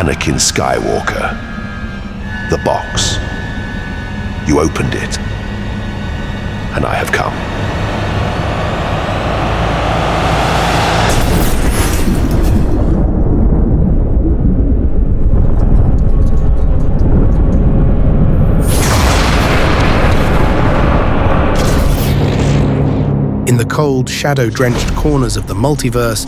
Anakin Skywalker. The box. You opened it, and I have come. In the cold, shadow-drenched corners of the multiverse,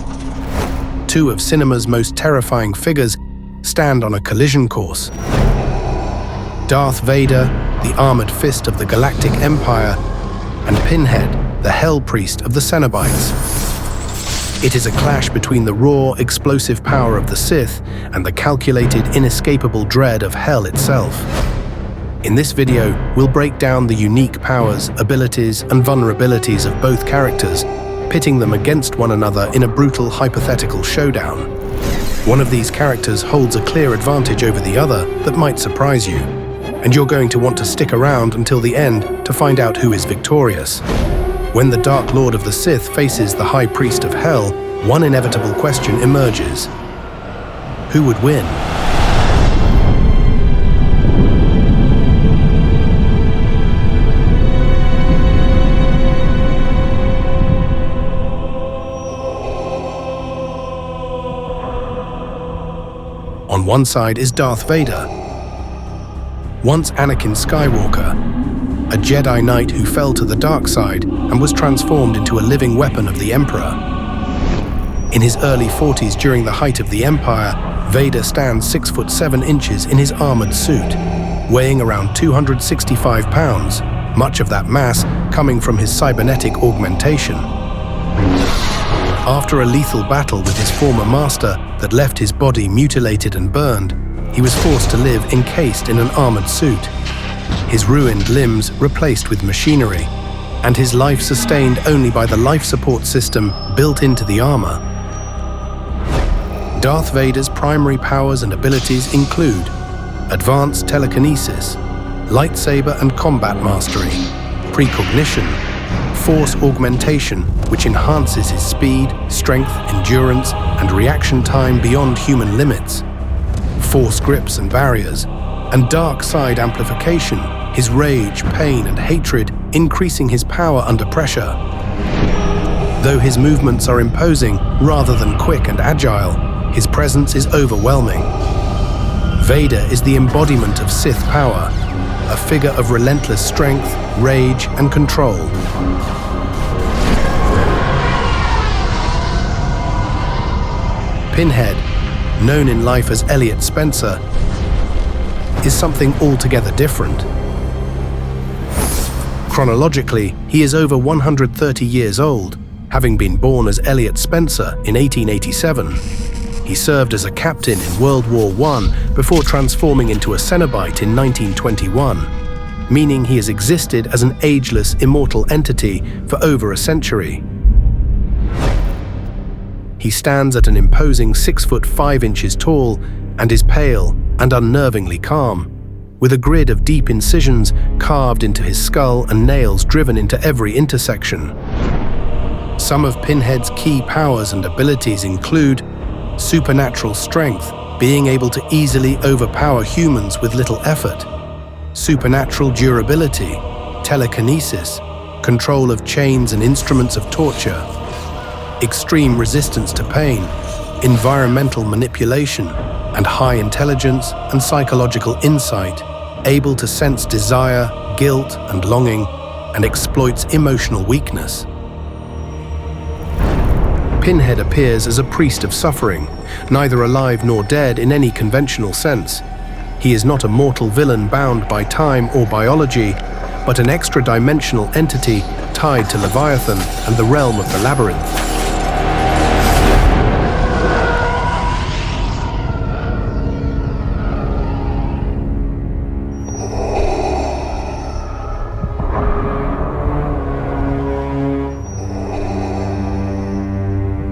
two of cinema's most terrifying figures stand on a collision course. Darth Vader, the armored fist of the Galactic Empire, and Pinhead, the Hell Priest of the Cenobites. It is a clash between the raw, explosive power of the Sith and the calculated, inescapable dread of Hell itself. In this video, we'll break down the unique powers, abilities, and vulnerabilities of both characters, pitting them against one another in a brutal, hypothetical showdown. One of these characters holds a clear advantage over the other that might surprise you, and you're going to want to stick around until the end to find out who is victorious. When the Dark Lord of the Sith faces the High Priest of Hell, one inevitable question emerges. Who would win? On one side is Darth Vader, once Anakin Skywalker, a Jedi Knight who fell to the dark side and was transformed into a living weapon of the Emperor. In his early 40s, during the height of the Empire, Vader stands 6'7" in his armored suit, weighing around 265 pounds, much of that mass coming from his cybernetic augmentation. After a lethal battle with his former master that left his body mutilated and burned, he was forced to live encased in an armored suit, his ruined limbs replaced with machinery, and his life sustained only by the life support system built into the armor. Darth Vader's primary powers and abilities include advanced telekinesis, lightsaber and combat mastery, precognition, force augmentation, which enhances his speed, strength, endurance, and reaction time beyond human limits, force grips and barriers, and dark side amplification, his rage, pain, and hatred increasing his power under pressure. Though his movements are imposing rather than quick and agile, his presence is overwhelming. Vader is the embodiment of Sith power, a figure of relentless strength, rage, and control. Pinhead, known in life as Elliot Spencer, is something altogether different. Chronologically, he is over 130 years old, having been born as Elliot Spencer in 1887. He served as a captain in World War I before transforming into a Cenobite in 1921, meaning he has existed as an ageless, immortal entity for over a century. He stands at an imposing 6'5" tall and is pale and unnervingly calm, with a grid of deep incisions carved into his skull and nails driven into every intersection. Some of Pinhead's key powers and abilities include supernatural strength, being able to easily overpower humans with little effort, supernatural durability, telekinesis, control of chains and instruments of torture, extreme resistance to pain, environmental manipulation, and high intelligence and psychological insight, able to sense desire, guilt, and longing, and exploits emotional weakness. Pinhead appears as a priest of suffering, neither alive nor dead in any conventional sense. He is not a mortal villain bound by time or biology, but an extra-dimensional entity tied to Leviathan and the realm of the Labyrinth.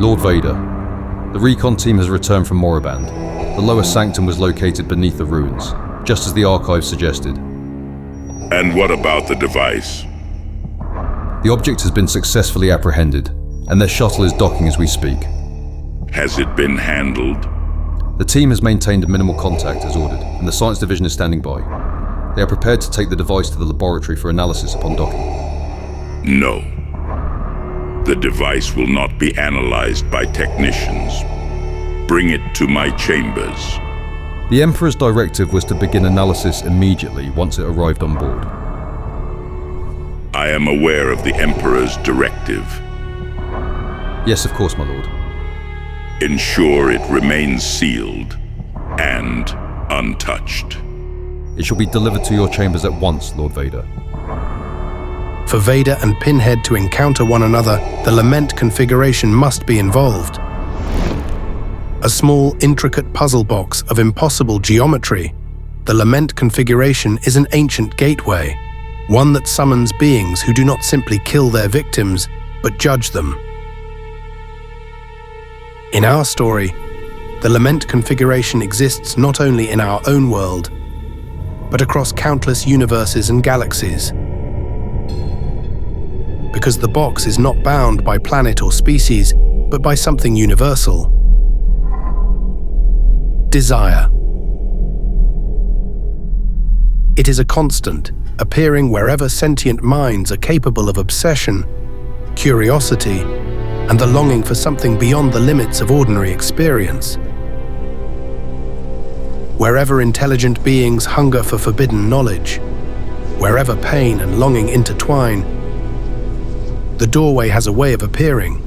Lord Vader. The recon team has returned from Moraband. The lower sanctum was located beneath the ruins, just as the archive suggested. And what about the device? The object has been successfully apprehended, and their shuttle is docking as we speak. Has it been handled? The team has maintained a minimal contact as ordered, and the science division is standing by. They are prepared to take the device to the laboratory for analysis upon docking. No. The device will not be analyzed by technicians. Bring it to my chambers. The Emperor's directive was to begin analysis immediately once it arrived on board. I am aware of the Emperor's directive. Yes, of course, my lord. Ensure it remains sealed and untouched. It shall be delivered to your chambers at once, Lord Vader. For Vader and Pinhead to encounter one another, the lament configuration must be involved. A small, intricate puzzle box of impossible geometry, the lament configuration is an ancient gateway, one that summons beings who do not simply kill their victims, but judge them. In our story, the lament configuration exists not only in our own world, but across countless universes and galaxies. Because the box is not bound by planet or species, but by something universal. Desire. It is a constant, appearing wherever sentient minds are capable of obsession, curiosity, and the longing for something beyond the limits of ordinary experience. Wherever intelligent beings hunger for forbidden knowledge, wherever pain and longing intertwine, the doorway has a way of appearing.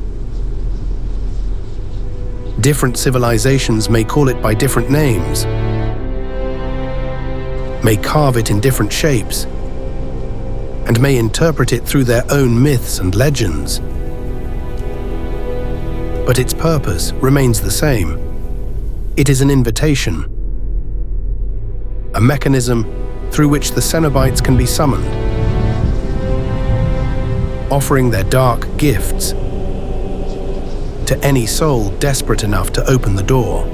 Different civilizations may call it by different names, may carve it in different shapes, and may interpret it through their own myths and legends. But its purpose remains the same. It is an invitation, a mechanism through which the Cenobites can be summoned, offering their dark gifts to any soul desperate enough to open the door.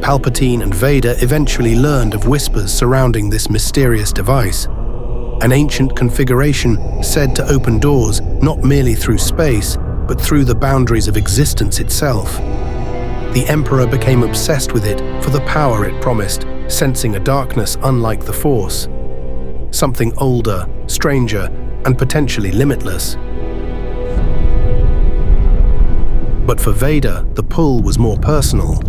Palpatine and Vader eventually learned of whispers surrounding this mysterious device, an ancient configuration said to open doors not merely through space, but through the boundaries of existence itself. The Emperor became obsessed with it for the power it promised, sensing a darkness unlike the Force, something older, stranger, and potentially limitless. But for Vader, the pull was more personal.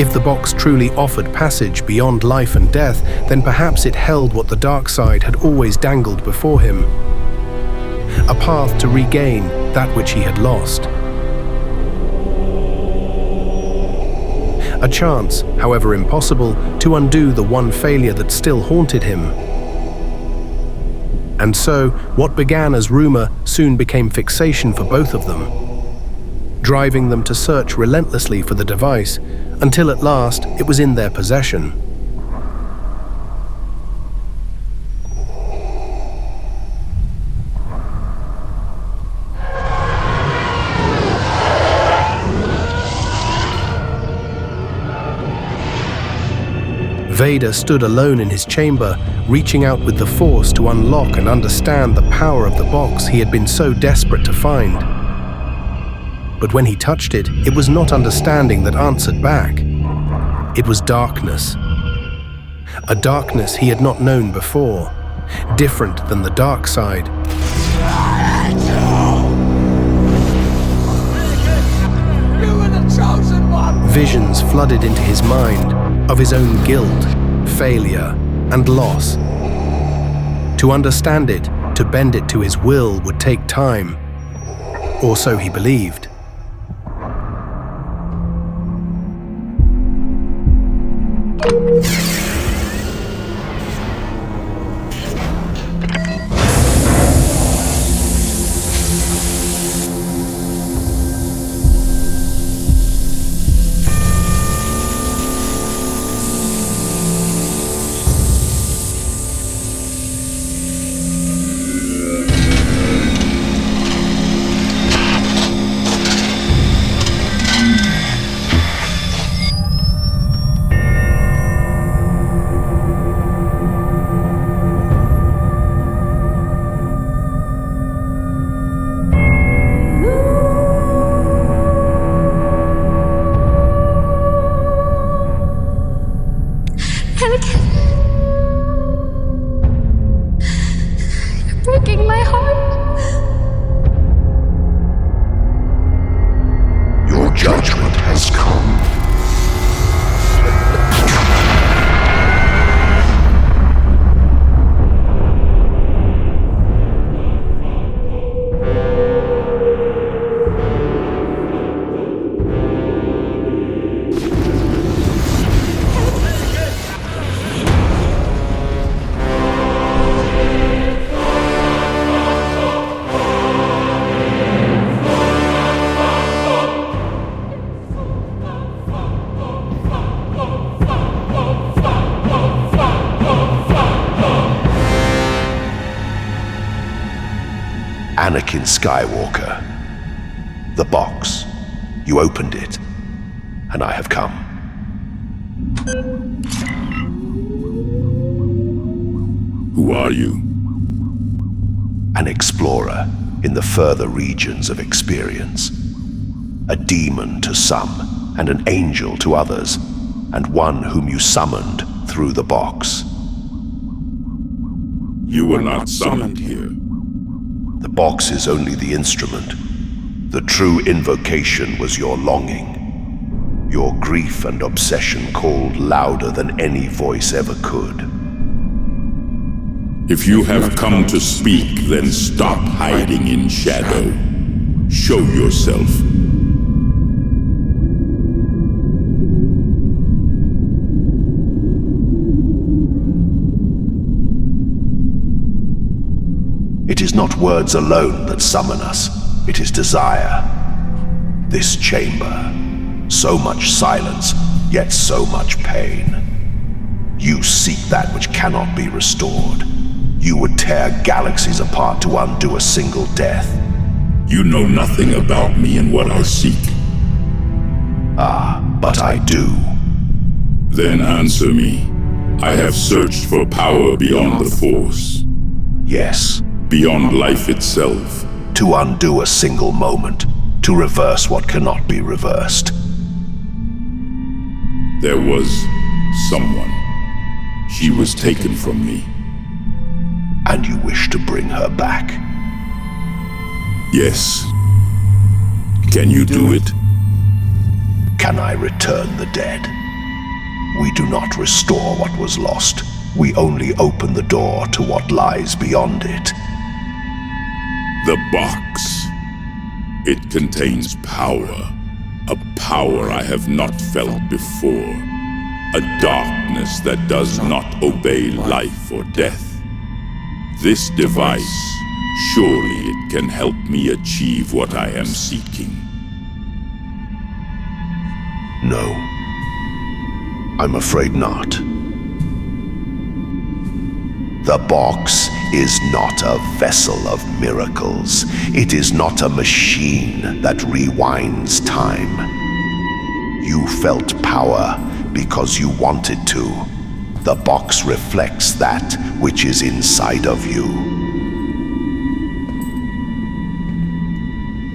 If the box truly offered passage beyond life and death, then perhaps it held what the dark side had always dangled before him. A path to regain that which he had lost. A chance, however impossible, to undo the one failure that still haunted him. And so, what began as rumor soon became fixation for both of them, driving them to search relentlessly for the device, until at last it was in their possession. Vader stood alone in his chamber, reaching out with the Force to unlock and understand the power of the box he had been so desperate to find. But when he touched it, it was not understanding that answered back. It was darkness. A darkness he had not known before, different than the dark side. You were the chosen one! Visions flooded into his mind of his own guilt, failure, and loss. To understand it, to bend it to his will would take time, or so he believed. Anakin. You're breaking my heart. Your judgment has come. Anakin Skywalker. The box. You opened it, and I have come. Who are you? An explorer in the further regions of experience. A demon to some, and an angel to others, and one whom you summoned through the box. You were not summoned here. The box is only the instrument. The true invocation was your longing. Your grief and obsession called louder than any voice ever could. If you have come to speak, then stop hiding in shadow. Show yourself. It is not words alone that summon us. It is desire. This chamber. So much silence, yet so much pain. You seek that which cannot be restored. You would tear galaxies apart to undo a single death. You know nothing about me and what I seek. Ah, but I do. Then answer me. I have searched for power beyond the Force. Yes. Beyond life itself. To undo a single moment. To reverse what cannot be reversed. There was someone. She was taken from me. And you wish to bring her back? Yes. Can you do it? Can I return the dead? We do not restore what was lost. We only open the door to what lies beyond it. The box. It contains power. A power I have not felt before. A darkness that does not obey life or death. This device, surely it can help me achieve what I am seeking. No. I'm afraid not. The box is not a vessel of miracles. It is not a machine that rewinds time. You felt power because you wanted to. The box reflects that which is inside of you.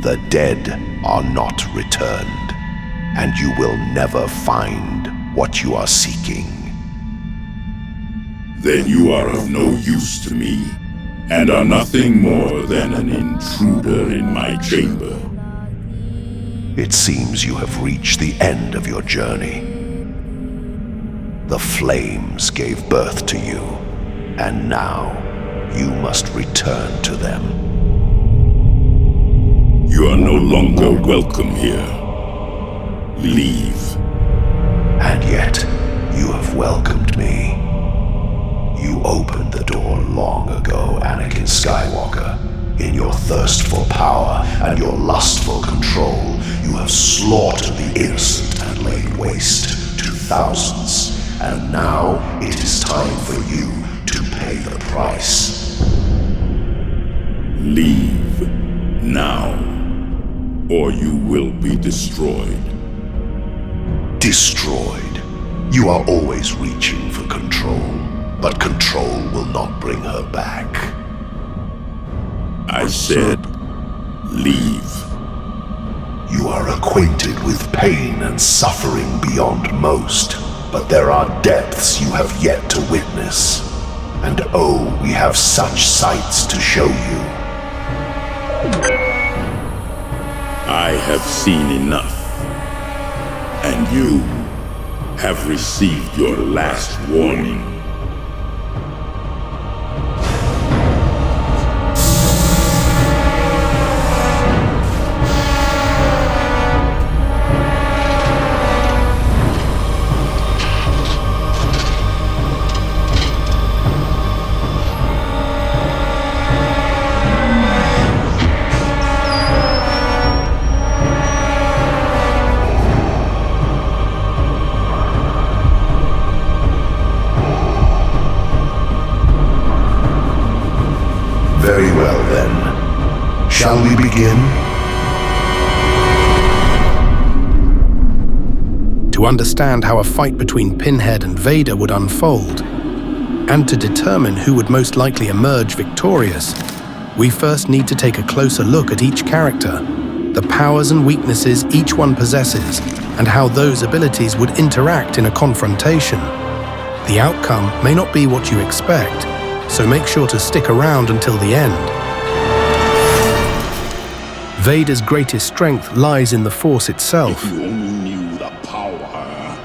The dead are not returned, and you will never find what you are seeking. Then you are of no use to me, and are nothing more than an intruder in my chamber. It seems you have reached the end of your journey. The flames gave birth to you, and now you must return to them. You are no longer welcome here. Leave. And yet, you have welcomed me. You opened the door long ago, Anakin Skywalker. In your thirst for power and your lust for control, you have slaughtered the innocent and laid waste to thousands. And now it is time for you to pay the price. Leave now, or you will be destroyed. Destroyed. You are always reaching for control, but control will not bring her back. I said, leave. You are acquainted with pain and suffering beyond most, but there are depths you have yet to witness. And oh, we have such sights to show you. I have seen enough. And you have received your last warning. Very well then. Shall we begin? To understand how a fight between Pinhead and Vader would unfold, and to determine who would most likely emerge victorious, we first need to take a closer look at each character, the powers and weaknesses each one possesses, and how those abilities would interact in a confrontation. The outcome may not be what you expect, so make sure to stick around until the end. Vader's greatest strength lies in the Force itself. If you only knew the power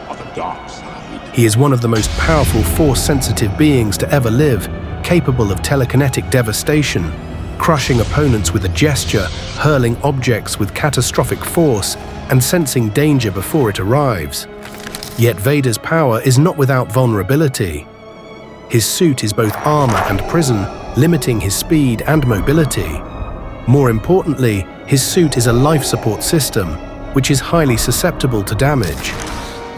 of the dark side. He is one of the most powerful Force-sensitive beings to ever live, capable of telekinetic devastation, crushing opponents with a gesture, hurling objects with catastrophic force, and sensing danger before it arrives. Yet Vader's power is not without vulnerability. His suit is both armor and prison, limiting his speed and mobility. More importantly, his suit is a life support system, which is highly susceptible to damage.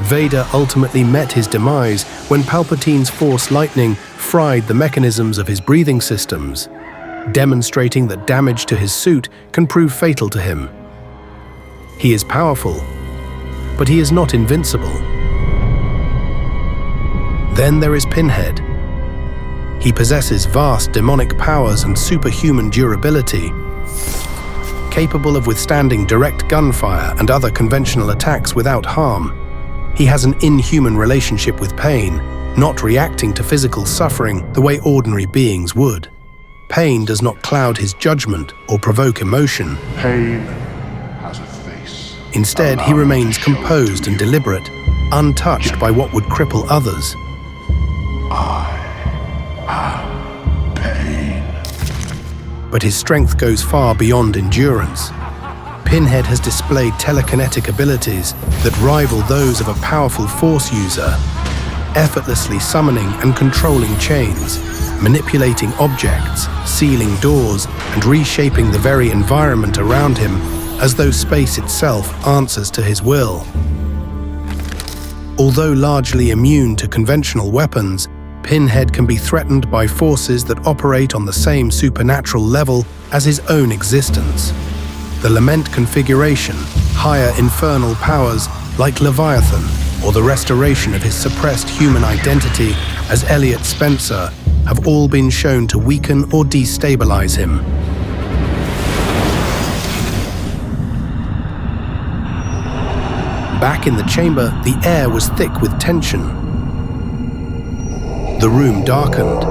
Vader ultimately met his demise when Palpatine's Force lightning fried the mechanisms of his breathing systems, demonstrating that damage to his suit can prove fatal to him. He is powerful, but he is not invincible. Then there is Pinhead. He possesses vast demonic powers and superhuman durability, capable of withstanding direct gunfire and other conventional attacks without harm. He has an inhuman relationship with pain, not reacting to physical suffering the way ordinary beings would. Pain does not cloud his judgment or provoke emotion. Pain has a face. Instead, he remains composed and deliberate, untouched by what would cripple others. But his strength goes far beyond endurance. Pinhead has displayed telekinetic abilities that rival those of a powerful Force user, effortlessly summoning and controlling chains, manipulating objects, sealing doors, and reshaping the very environment around him as though space itself answers to his will. Although largely immune to conventional weapons, Pinhead can be threatened by forces that operate on the same supernatural level as his own existence. The lament configuration, higher infernal powers like Leviathan, or the restoration of his suppressed human identity as Elliot Spencer have all been shown to weaken or destabilize him. Back in the chamber, the air was thick with tension. The room darkened.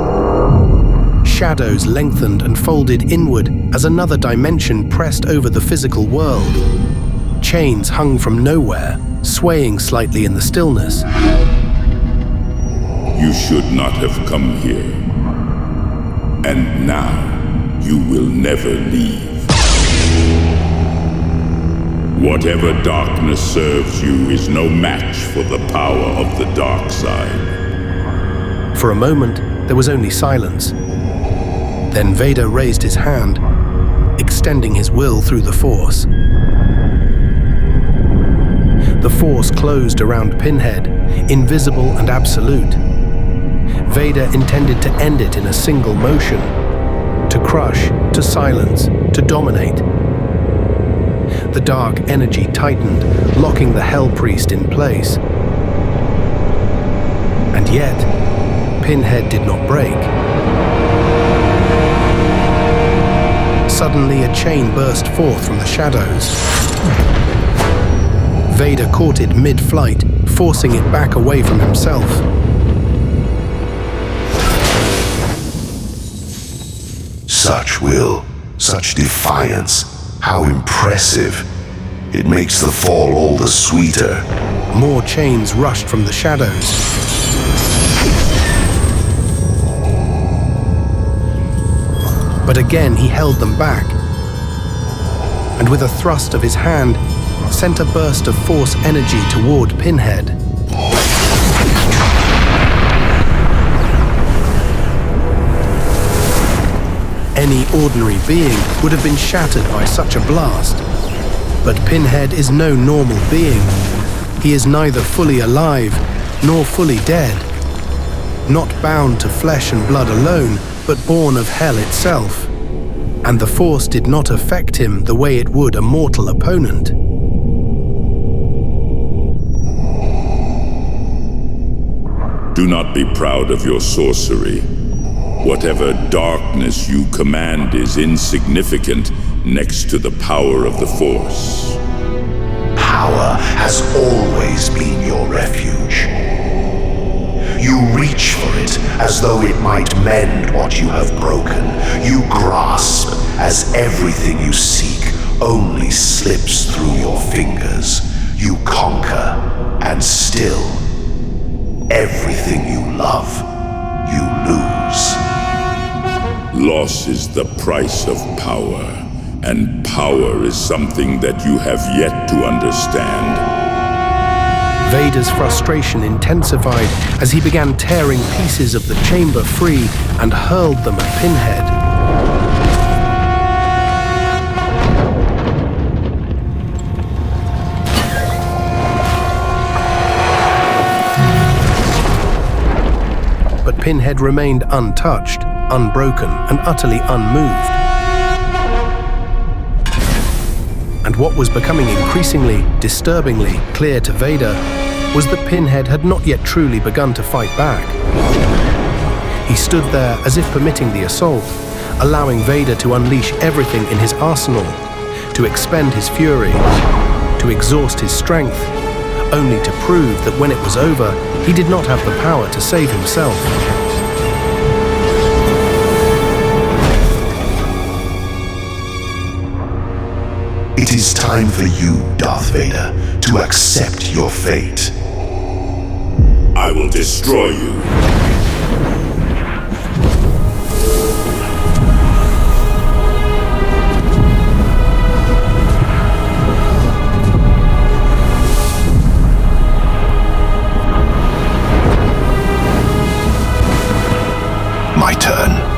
Shadows lengthened and folded inward as another dimension pressed over the physical world. Chains hung from nowhere, swaying slightly in the stillness. You should not have come here. And now, you will never leave. Whatever darkness serves you is no match for the power of the dark side. For a moment, there was only silence. Then Vader raised his hand, extending his will through the Force. The Force closed around Pinhead, invisible and absolute. Vader intended to end it in a single motion, to crush, to silence, to dominate. The dark energy tightened, locking the Hell Priest in place. And yet, Pinhead did not break. Suddenly, a chain burst forth from the shadows. Vader caught it mid-flight, forcing it back away from himself. Such will, such defiance, how impressive. It makes the fall all the sweeter. More chains rushed from the shadows. But again he held them back, and with a thrust of his hand, sent a burst of force energy toward Pinhead. Any ordinary being would have been shattered by such a blast. But Pinhead is no normal being. He is neither fully alive nor fully dead. Not bound to flesh and blood alone, but born of hell itself. And the Force did not affect him the way it would a mortal opponent. Do not be proud of your sorcery. Whatever darkness you command is insignificant next to the power of the Force. Power has always been your refuge. You reach for it as though it might mend what you have broken. You grasp as everything you seek only slips through your fingers. You conquer, and still, everything you love, you lose. Loss is the price of power, and power is something that you have yet to understand. Vader's frustration intensified as he began tearing pieces of the chamber free and hurled them at Pinhead. But Pinhead remained untouched, unbroken, and utterly unmoved. And what was becoming increasingly, disturbingly clear to Vader was that Pinhead had not yet truly begun to fight back. He stood there as if permitting the assault, allowing Vader to unleash everything in his arsenal, to expend his fury, to exhaust his strength, only to prove that when it was over, he did not have the power to save himself. It is time for you, Darth Vader, to accept your fate. I will destroy you. My turn.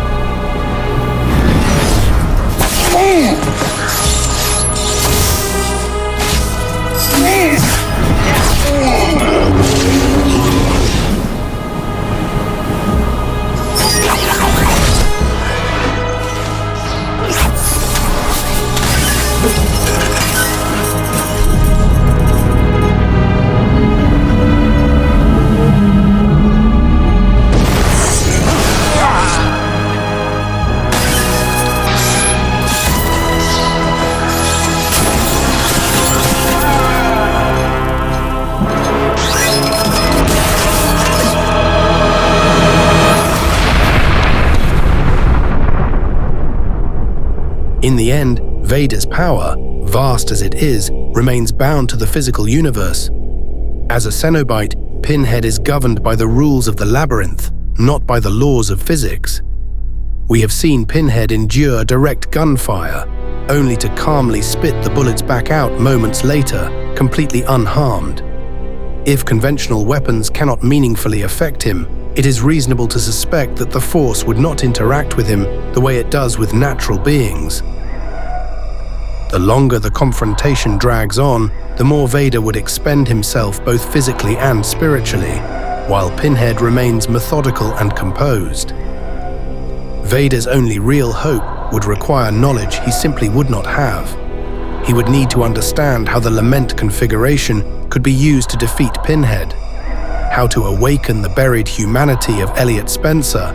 In the end, Vader's power, vast as it is, remains bound to the physical universe. As a Cenobite, Pinhead is governed by the rules of the labyrinth, not by the laws of physics. We have seen Pinhead endure direct gunfire, only to calmly spit the bullets back out moments later, completely unharmed. If conventional weapons cannot meaningfully affect him, it is reasonable to suspect that the Force would not interact with him the way it does with natural beings. The longer the confrontation drags on, the more Vader would expend himself both physically and spiritually, while Pinhead remains methodical and composed. Vader's only real hope would require knowledge he simply would not have. He would need to understand how the lament configuration could be used to defeat Pinhead, how to awaken the buried humanity of Elliot Spencer,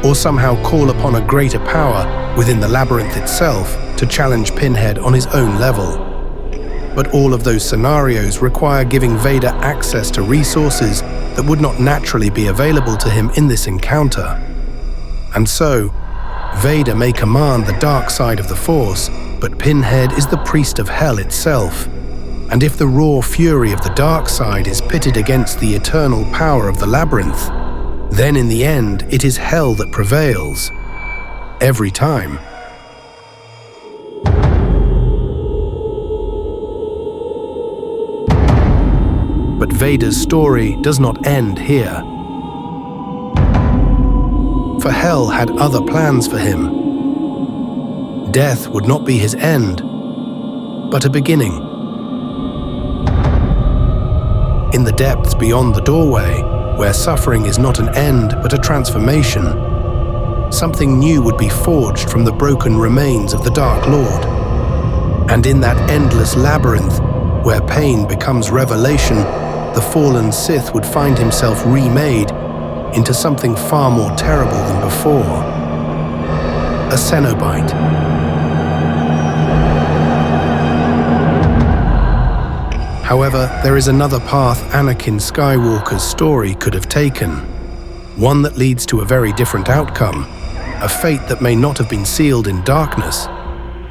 or somehow call upon a greater power within the labyrinth itself to challenge Pinhead on his own level. But all of those scenarios require giving Vader access to resources that would not naturally be available to him in this encounter. And so, Vader may command the dark side of the Force, but Pinhead is the priest of hell itself. And if the raw fury of the dark side is pitted against the eternal power of the labyrinth, then in the end it is hell that prevails. Every time. But Vader's story does not end here. For hell had other plans for him. Death would not be his end, but a beginning. In the depths beyond the doorway, where suffering is not an end but a transformation, something new would be forged from the broken remains of the Dark Lord. And in that endless labyrinth, where pain becomes revelation, the fallen Sith would find himself remade into something far more terrible than before. A Cenobite. However, there is another path Anakin Skywalker's story could have taken. One that leads to a very different outcome, a fate that may not have been sealed in darkness.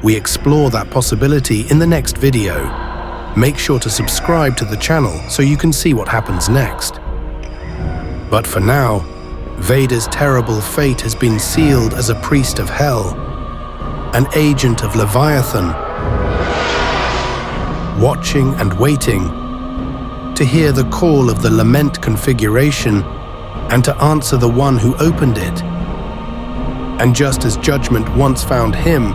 We explore that possibility in the next video. Make sure to subscribe to the channel so you can see what happens next. But for now, Vader's terrible fate has been sealed as a priest of hell, an agent of Leviathan, watching and waiting to hear the call of the lament configuration and to answer the one who opened it. And just as judgment once found him,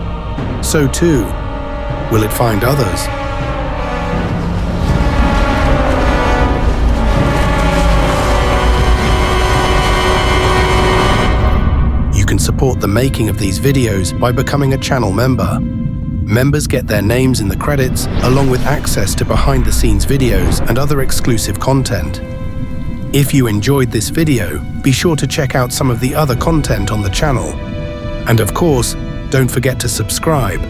so too will it find others. You can support the making of these videos by becoming a channel member. Members get their names in the credits, along with access to behind-the-scenes videos and other exclusive content. If you enjoyed this video, be sure to check out some of the other content on the channel. And of course, don't forget to subscribe